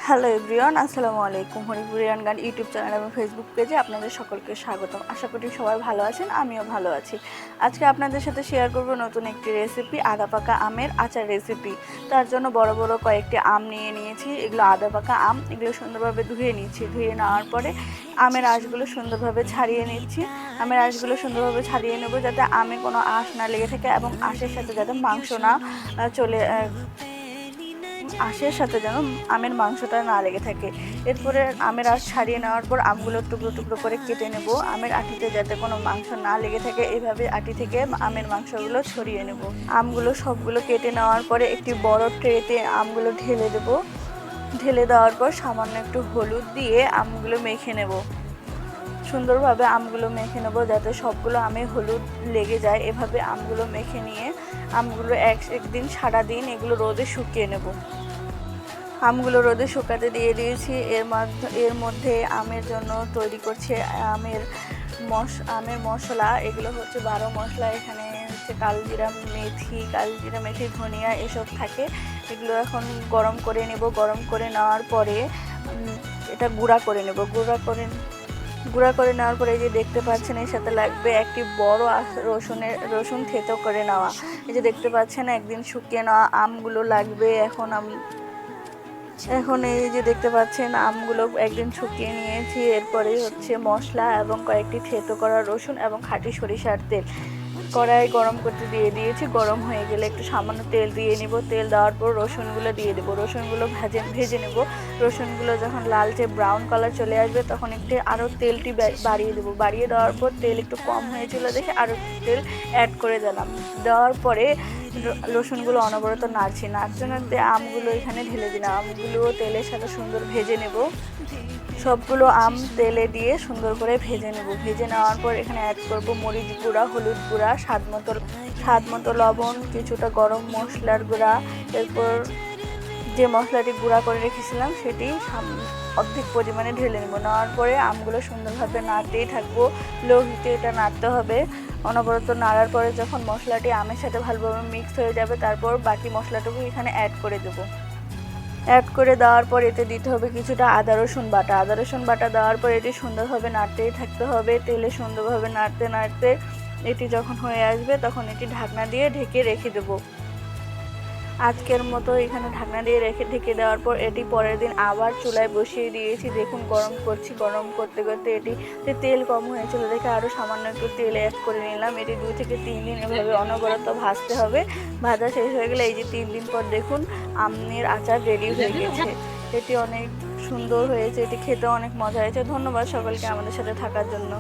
Hello everyone, আসসালামু আলাইকুম। হরিপুরিয়ান গান ইউটিউব চ্যানেল এবং ফেসবুক পেজে আপনাদের সকলকে স্বাগতম। আশা করি সবাই ভালো আছেন, আমিও ভালো আছি। আজকে আপনাদের সাথে শেয়ার করব নতুন একটি রেসিপি, আদা পাকা আমের আচার রেসিপি। তার জন্য বড় বড় কয়েকটি আম নিয়ে নিয়েছি। এগুলো আদা পাকা আম, এগুলো সুন্দরভাবে ধুয়ে নিচ্ছি। ধুয়ে নেওয়ার পরে আমের আঁশগুলো সুন্দরভাবে ছাড়িয়ে নিচ্ছি। আমের আঁশগুলো সুন্দরভাবে ছাড়িয়ে নেব যাতে আমে কোনো আঁশ না লেগে থাকে এবং আঁশের সাথে যাতে মাংস না চলে আঁশের সাথে যেন আমের মাংসটা না লেগে থাকে। এরপরে আমের আঁশ ছাড়িয়ে নেওয়ার পর আমগুলো টুকরো টুকরো করে কেটে নেব। আমের আঁটিতে যাতে কোনো মাংস না লেগে থাকে, এইভাবে আঁটি থেকে আমের মাংসগুলো ছড়িয়ে নেব। আমগুলো সবগুলো কেটে নেওয়ার পরে একটি বড় ট্রেতে আমগুলো ঢেলে দেব। ঢেলে দেওয়ার পর সামান্য একটু হলুদ দিয়ে আমগুলো মেখে নেব। সুন্দরভাবে আমগুলো মেখে নেব যাতে সবগুলো আমে হলুদ লেগে যায়। এভাবে আমগুলো মেখে নিয়ে আমগুলো একদিন সারাদিন এগুলো রোদে শুকিয়ে নেব। আমগুলো রোদে শুকাতে দিয়ে দিয়েছি। এর মধ্যে আমের জন্য তৈরি করছে আমের মশলা। এগুলো হচ্ছে 12 মশলা। এখানে হচ্ছে কালজিরা মেথি, ধনিয়া এসব থাকে। এগুলো এখন গরম করে নেব। গরম করে নেওয়ার পরে এটা গুঁড়া করে নেব। গুঁড়া করে নেওয়ার পরে এই যে দেখতে পাচ্ছেন, এর সাথে লাগবে একটি বড় রসুন থেতো করে নেওয়া। এই যে দেখতে পাচ্ছেন একদিন শুকিয়ে নেওয়া আমগুলো লাগবে। এখন এই যে দেখতে পাচ্ছেন আমগুলো একদিন শুকিয়ে নিয়েছি। এরপরেই হচ্ছে মশলা এবং কয়েকটি থেতো করা রসুন এবং খাঁটি সরিষার তেল কড়াই গরম করতে দিয়ে দিয়েছি। গরম হয়ে গেলে একটু সামান্য তেল দিয়ে নিব। তেল দেওয়ার পর রসুনগুলো দিয়ে দেবো। রসুনগুলো ভেজে নেব। রসুনগুলো যখন লালচে ব্রাউন কালার চলে আসবে তখন একটু আরও তেলটি বাড়িয়ে দেবো। বাড়িয়ে দেওয়ার পর তেল একটু কম হয়েছিল দেখে আরও তেল অ্যাড করে দিলাম। দেওয়ার পরে রসুনগুলো অনবরত নাড়তে আমগুলো এখানে ঢেলে দিলাম। আমগুলো তেলের সাথে সুন্দর ভেজে নেব। সবগুলো আম তেলে দিয়ে সুন্দর করে ভেজে নেব। ভেজে নেওয়ার পর এখানে অ্যাড করব মরিচ গুঁড়া, হলুদ গুঁড়া, স্বাদ মতো লবণ, কিছুটা গরম মশলার গুঁড়া। এরপর যে মশলাটি গুঁড়া করে রেখেছিলাম সেটি অর্ধেক পরিমাণে ঢেলে নেব। নেওয়ার পরে আমগুলো সুন্দরভাবে নাড়তেই থাকবো। লো হিটে এটা নাড়তে হবে। অনবরত নাড়ার পরে যখন মশলাটি আমের সাথে ভালোভাবে মিক্স হয়ে যাবে তারপর বাকি মশলাটুকু এখানে অ্যাড করে দেবো। অ্যাড করে দেওয়ার পর এতে দিতে হবে কিছুটা আদা রসুন বাটা। দেওয়ার পর এটি সুন্দরভাবে নাড়তেই থাকতে হবে। তেলে সুন্দরভাবে নাড়তে এটি যখন হয়ে আসবে তখন এটি ঢাকনা দিয়ে ঢেকে রেখে দেবো। আজকের মতো এখানে ঢাকনা দিয়ে ঢেকে দেওয়ার পর এটি পরের দিন আবার চুলায় বসিয়ে দিয়েছি। দেখুন গরম করতে এটি তেল কম হয়েছিল দেখে আরও সামান্য একটু তেল অ্যাড করে নিলাম। এটি 2 থেকে 3 দিন এভাবে অনবরত ভাজতে হবে। ভাজা শেষ হয়ে গেলে এই যে 3 দিন পর দেখুন আমের আচার রেডি হয়ে গেছে। এটি অনেক সুন্দর হয়েছে, এটি খেতে অনেক মজা হয়েছে। ধন্যবাদ সকলকে আমাদের সাথে থাকার জন্য।